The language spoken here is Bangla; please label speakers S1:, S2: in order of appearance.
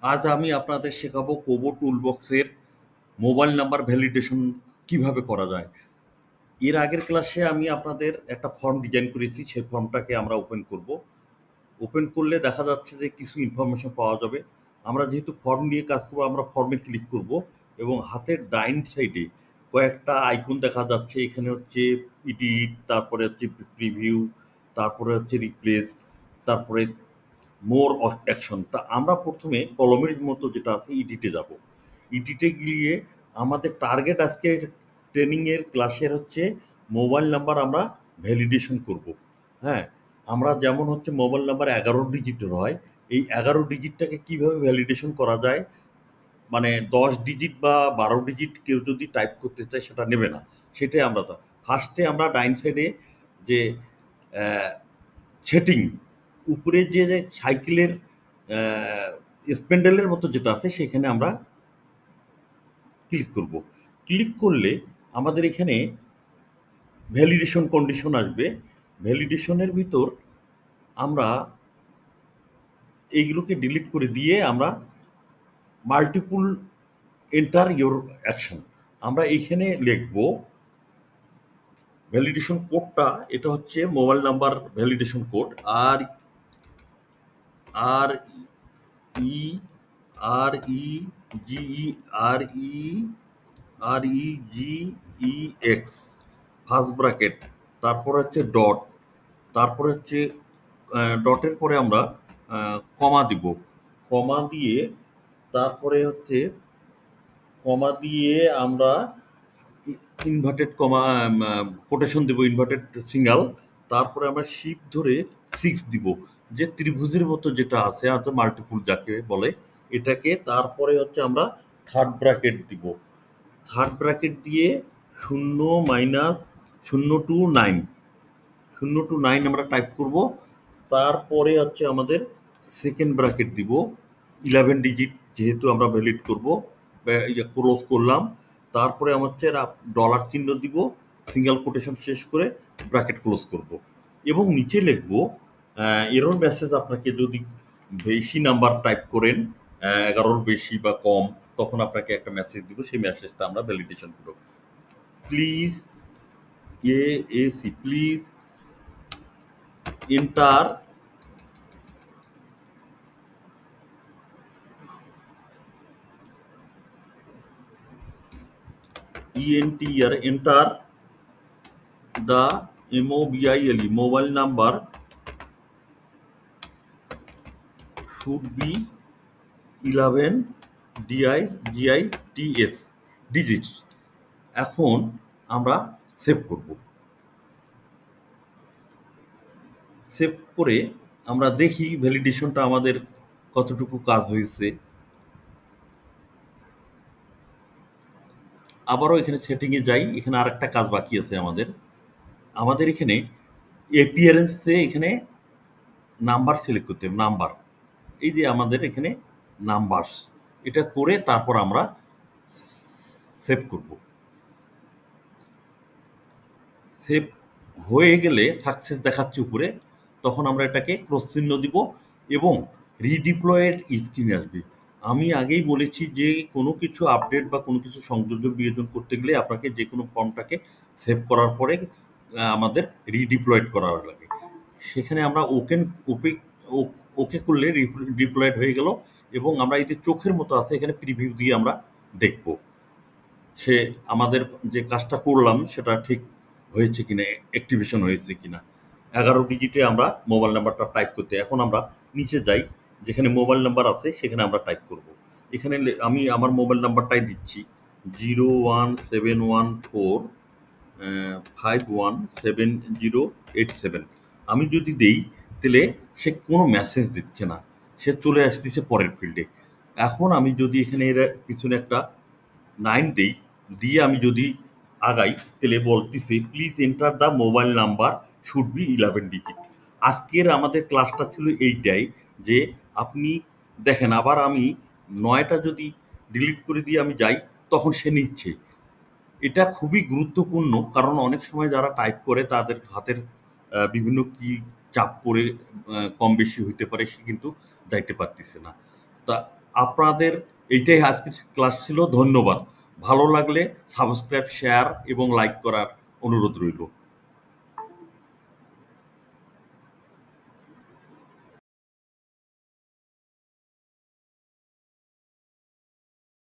S1: আজ আমি আপনাদের শেখাবো কোবো টুলবক্সের মোবাইল নাম্বার ভ্যালিডেশন কিভাবে করা যায়। এর আগের ক্লাসে আমি আপনাদের একটা ফর্ম ডিজাইন করেছি, সেই ফর্মটাকে আমরা ওপেন করব। ওপেন করলে দেখা যাচ্ছে যে কিছু ইনফরমেশন পাওয়া যাবে। আমরা যেহেতু ফর্ম নিয়ে কাজ করবো, আমরা ফর্মে ক্লিক করব এবং হাতের ডাইন সাইডে কয়েকটা আইকন দেখা যাচ্ছে। এখানে হচ্ছে এডিট, তারপরে হচ্ছে প্রিভিউ, তারপরে হচ্ছে রিপ্লেস, তারপরে মোর অ্যাকশন। তা আমরা প্রথমে কলমের মতো যেটা আছে ইডিটে যাব। ইডিটে গিয়ে আমাদের টার্গেট আজকের ট্রেনিংয়ের ক্লাসের হচ্ছে মোবাইল নাম্বার আমরা ভ্যালিডেশন করব। হ্যাঁ, আমরা যেমন হচ্ছে মোবাইল নাম্বার 11 ডিজিটের হয়, এই 11 ডিজিটটাকে কিভাবে ভ্যালিডেশন করা যায়, মানে 10 ডিজিট বা 12 ডিজিট কেউ যদি টাইপ করতে চায় সেটা নেবে না। সেটাই আমরা ফার্স্টে আমরা ডাইন সাইডে যে সেটিং, উপরে যে সাইকেলের স্প্যান্ডেলের মতো যেটা আছে সেখানে আমরা ক্লিক করব। ক্লিক করলে আমাদের এখানে ভ্যালিডেশন কন্ডিশন আসবে। ভ্যালিডেশনের ভিতর আমরা এইগুলোকে ডিলিট করে দিয়ে আমরা মাল্টিপুল এন্টার ইওর অ্যাকশন আমরা এইখানে লিখব। ভ্যালিডেশন কোডটা এটা হচ্ছে মোবাইল নাম্বার ভ্যালিডেশন কোড। আর আর ই আর ই জি ই আর ই আর ই জি ই এক্স, ফার্স্ট ব্র্যাকেট, তারপরে হচ্ছে ডট, তারপরে হচ্ছে ডটের পরে আমরা কমা দিব। কমা দিয়ে তারপরে হচ্ছে কমা দিয়ে আমরা ইনভার্টেড কমা কোটেশন দেব, ইনভার্টেড সিঙ্গেল। তারপরে আমরা শিপ ধরে 6 দিব, যে ত্রিভুজের মতো যেটা আছে আছে মাল্টিপুল যাকে বলে এটাকে। তারপরে হচ্ছে আমরা থার্ড ব্র্যাকেট দিব। থার্ড ব্র্যাকেট দিয়ে 0 - 0 to 9, 0 to 9 আমরা টাইপ করব। তারপরে হচ্ছে আমাদের সেকেন্ড ব্র্যাকেট দিব 11 ডিজিট, যেহেতু আমরা ভ্যালিড করব, ক্লোজ করলাম। তারপরে আমার হচ্ছে ডলার চিহ্ন দিব, সিঙ্গেল কোটেশন শেষ করে ব্র্যাকেট ক্লোজ করব এবং নিচে লিখব এরর মেসেজ। আপনাকে যদি বেশি নাম্বার টাইপ করেন, 11-র বেশি বা কম, তখন আপনাকে একটা মেসেজ দিব, সেই মেসেজটা আমরা ভ্যালিডেশন করব। Please please enter enter the mobile number should be 11 digits digits। এখন আমরা সেভ করব। সেভ করে আমরা দেখি ভ্যালিডেশনটা আমাদের কতটুকু কাজ হয়েছে। আবারও এখানে সেটিংয়ে যাই। এখানে আরেকটা কাজ বাকি আছে আমাদের। আমাদের এখানে অ্যাপিয়ারেন্সে এখানে নাম্বার সিলেক্ট করতে হবে। নাম্বার, এই যে আমাদের এখানে নাম্বারস, এটা করে তারপর আমরা সেভ করব। সেভ হয়ে গেলে সাকসেস দেখাচ্ছে উপরে, তখন আমরা এটাকে ক্রস চিহ্ন দিব এবং রিডিপ্লয়েড স্ক্রিন আসবে। আমি আগেই বলেছি যে কোনো কিছু আপডেট বা কোনো কিছু সংযোজন বিয়োজন করতে গেলে আপনাকে যে কোনো ফর্মটাকে সেভ করার পরে আমাদের রিডিপ্লয়েড করা লাগে। সেখানে আমরা ওকে করলে ডিপ্লয়েড হয়ে গেল এবং আমরা এই যে চোখের মতো আছে এখানে প্রিভিউ দিয়ে আমরা দেখব সে আমাদের যে কাজটা করলাম সেটা ঠিক হয়েছে কিনা, অ্যাক্টিভেশন হয়েছে কিনা। 11 ডিজিটে আমরা মোবাইল নাম্বারটা টাইপ করতে, এখন আমরা নিচে যাই, যেখানে মোবাইল নাম্বার আছে সেখানে আমরা টাইপ করব। এখানে আমি আমার মোবাইল নাম্বারটাই দিচ্ছি 01714 517087। আমি যদি দেই তাহলে সে কোনো মেসেজ দিচ্ছে না, সে চলে আসতেছে পরের ফিল্ডে। এখন আমি যদি এখানে এর পিছনে একটা 9 দেই, দিয়ে আমি যদি আগাই তাহলে বলতেছে please enter the mobile number should be 11 digit. আজকের আমাদের ক্লাসটা ছিল এইটাই, যে আপনি দেখেন আবার আমি 9টা যদি ডিলিট করে দিয়ে আমি যাই তখন সে নিচ্ছে। এটা খুবই গুরুত্বপূর্ণ, কারণ অনেক সময় যারা টাইপ করে তাদের হাতের বিভিন্ন কি চাপ পড়ে কম বেশি হইতে পারে, সে কিন্তু যাইতে পারতেছে না। তা আপনাদের এইটাই আজকের ক্লাস ছিল। ধন্যবাদ। ভালো লাগলে সাবস্ক্রাইব, শেয়ার এবং লাইক করার অনুরোধ রইল।